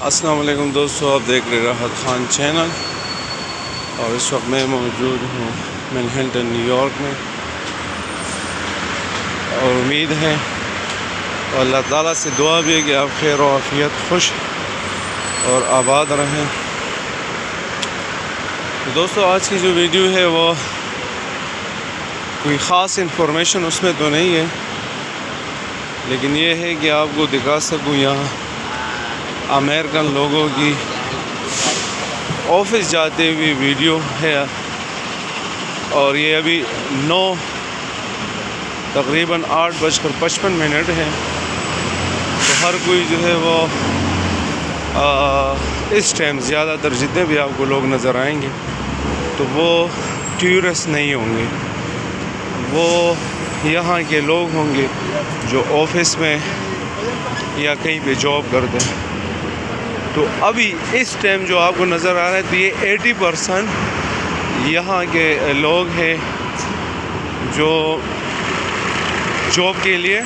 अस्सलाम वालेकुम दोस्तों, आप देख रहे राहत खान चैनल। और इस वक्त मैं मौजूद हूँ मैनहट्टन न्यूयॉर्क में। और उम्मीद है और अल्लाह ताला से दुआ भी है कि आप खैर और आफियत खुश और आबाद रहें। तो दोस्तों, आज की जो वीडियो है वो कोई ख़ास इंफॉर्मेशन उसमें तो नहीं है, लेकिन ये है कि आपको दिखा सकूँ यहाँ अमेरिकन लोगों की ऑफिस जाते हुए वीडियो है। और ये अभी तकरीबन 8:55 है। तो हर कोई जो है वो इस टाइम ज़्यादातर जितने भी आपको लोग नज़र आएंगे तो वो टूरिस्ट नहीं होंगे, वो यहाँ के लोग होंगे जो ऑफिस में या कहीं पे जॉब करते हैं। तो अभी इस टाइम जो आपको नज़र आ रहा है तो ये 80% यहाँ के लोग हैं जो जॉब के लिए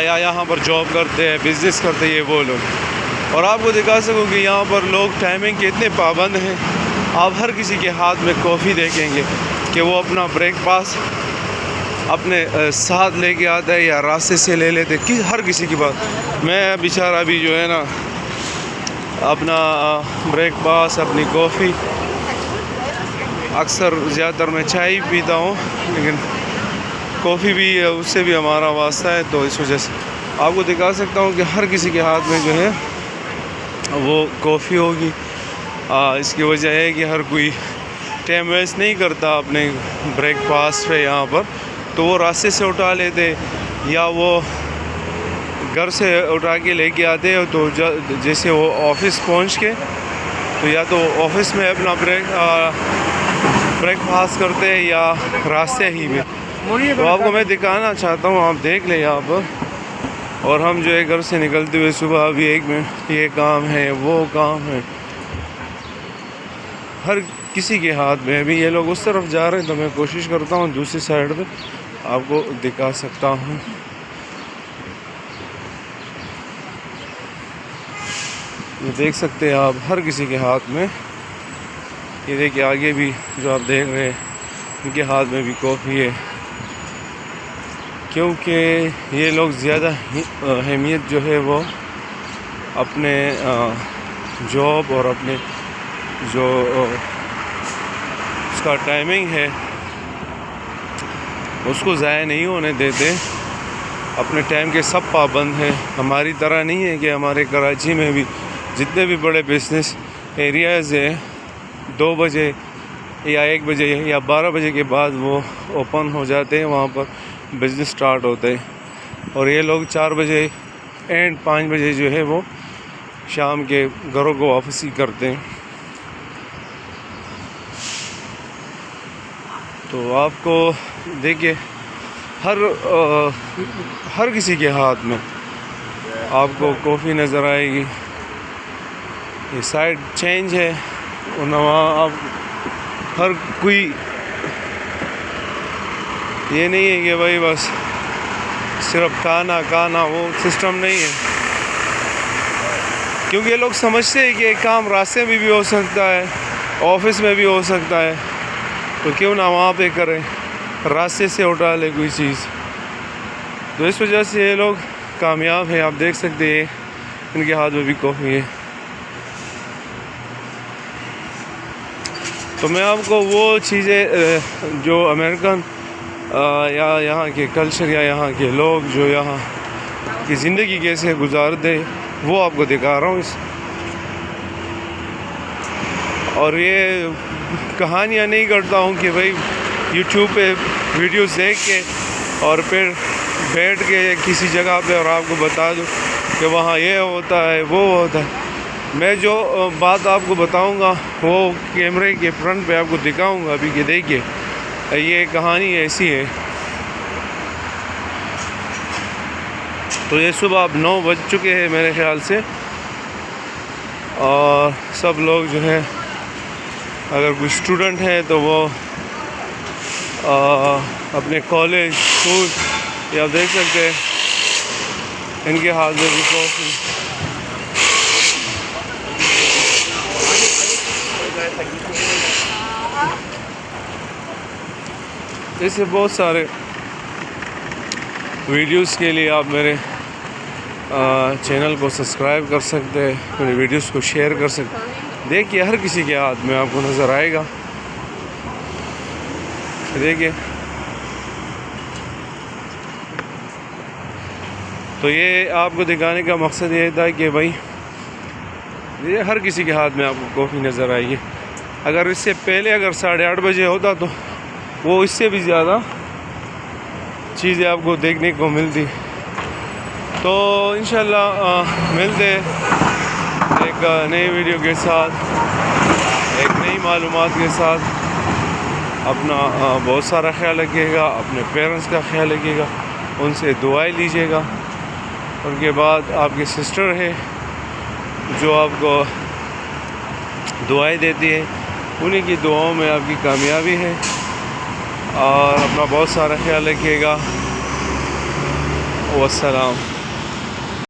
या यहाँ पर जॉब करते हैं, बिज़नेस करते हैं, ये वो लोग। और आपको दिखा सकूँ कि यहाँ पर लोग टाइमिंग के इतने पाबंद हैं। आप हर किसी के हाथ में कॉफ़ी देखेंगे कि वो अपना ब्रेकफास्ट अपने साथ लेके आता है या रास्ते से ले लेते कि हर किसी की बात। मैं बेचारा अभी जो है ना अपना ब्रेकफास्ट, अपनी कॉफ़ी, अक्सर ज़्यादातर मैं चाय पीता हूँ, लेकिन कॉफ़ी भी उससे भी हमारा वास्ता है। तो इस वजह से आपको दिखा सकता हूँ कि हर किसी के हाथ में जो है वो कॉफ़ी होगी। इसकी वजह है कि हर कोई टाइम वेस्ट नहीं करता अपने ब्रेकफास्ट पे यहाँ पर, तो वो रास्ते से उठा लेते या वो घर से उठा के लेके आते हो। तो जैसे वो ऑफिस पहुँच के तो या तो ऑफिस में अपना ब्रेकफास्ट करते हैं या रास्ते ही में। तो आपको मैं दिखाना चाहता हूँ, आप देख लें यहाँ पर। और हम जो है घर से निकलते हुए सुबह अभी 1 मिनट ये काम है वो काम है, हर किसी के हाथ में। अभी ये लोग उस तरफ जा रहे हैं तो मैं कोशिश करता हूँ दूसरी साइड पे आपको दिखा सकता हूँ। ये देख सकते हैं आप, हर किसी के हाथ में। ये देखिए आगे भी जो आप देख रहे हैं उनके हाथ में भी कॉफ़ी है, क्योंकि ये लोग ज़्यादा अहमियत जो है वो अपने जॉब और अपने जो उसका टाइमिंग है उसको ज़ाया नहीं होने देते। अपने टाइम के सब पाबंद हैं। हमारी तरह नहीं है कि हमारे कराची में भी जितने भी बड़े बिज़नेस एरियाज़ हैं 2 बजे या 1 बजे या 12 बजे के बाद वो ओपन हो जाते हैं, वहाँ पर बिज़नेस स्टार्ट होते हैं। और ये लोग 4 बजे एंड 5 बजे जो है वो शाम के घरों को वापसी करते हैं। तो आपको देखिए हर किसी के हाथ में आपको कॉफ़ी नज़र आएगी। ये साइड चेंज है और वहाँ आप हर कोई, ये नहीं है कि भाई बस सिर्फ खाना वो सिस्टम नहीं है। क्योंकि ये लोग समझते हैं कि एक काम रास्ते में भी हो सकता है, ऑफिस में भी हो सकता है, तो क्यों ना वहाँ पे करें, रास्ते से उठा ले कोई चीज़। तो इस वजह से ये लोग कामयाब हैं। आप देख सकते हैं इनके हाथ में भी कॉफ़ी है। तो मैं आपको वो चीज़ें जो अमेरिकन या यहाँ के कल्चर या यहाँ के लोग जो यहाँ की ज़िंदगी कैसे गुजारते वो आपको दिखा रहा हूँ। और ये कहानियाँ नहीं करता हूँ कि भाई यूट्यूब पे वीडियोस देख के और फिर बैठ के किसी जगह पे और आपको बता दूँ कि वहाँ ये होता है वो होता है। मैं जो बात आपको बताऊँगा वो कैमरे के फ्रंट पे आपको दिखाऊँगा अभी कि देखिए ये कहानी ऐसी है। तो ये सुबह अब 9 बज चुके हैं मेरे ख़्याल से। और सब लोग जो है, अगर कोई स्टूडेंट है तो वो अपने कॉलेज स्कूल, या आप देख सकते हैं इनके हाथ में भी कॉफ़ी। ऐसे बहुत सारे वीडियोस के लिए आप मेरे चैनल को सब्सक्राइब कर सकते हैं, मेरे वीडियोस को शेयर कर सकते हैं। देखिए हर किसी के हाथ में आपको नज़र आएगा। देखिए तो ये आपको दिखाने का मकसद ये था कि भाई ये हर किसी के हाथ में आपको कॉफ़ी नज़र आएगी। अगर इससे पहले अगर 8:30 बजे होता तो वो इससे भी ज़्यादा चीज़ें आपको देखने को मिलती। तो इंशाल्लाह मिलते एक नई वीडियो के साथ, एक नई मालूमात के साथ। अपना बहुत सारा ख्याल रखिएगा, अपने पेरेंट्स का ख्याल रखिएगा, उनसे दुआएं लीजिएगा। उनके बाद आपकी सिस्टर है जो आपको दुआएं देती है, उन्हीं की दुआओं में आपकी कामयाबी है। और अपना बहुत सारा ख्याल रखिएगा। वस्सलाम।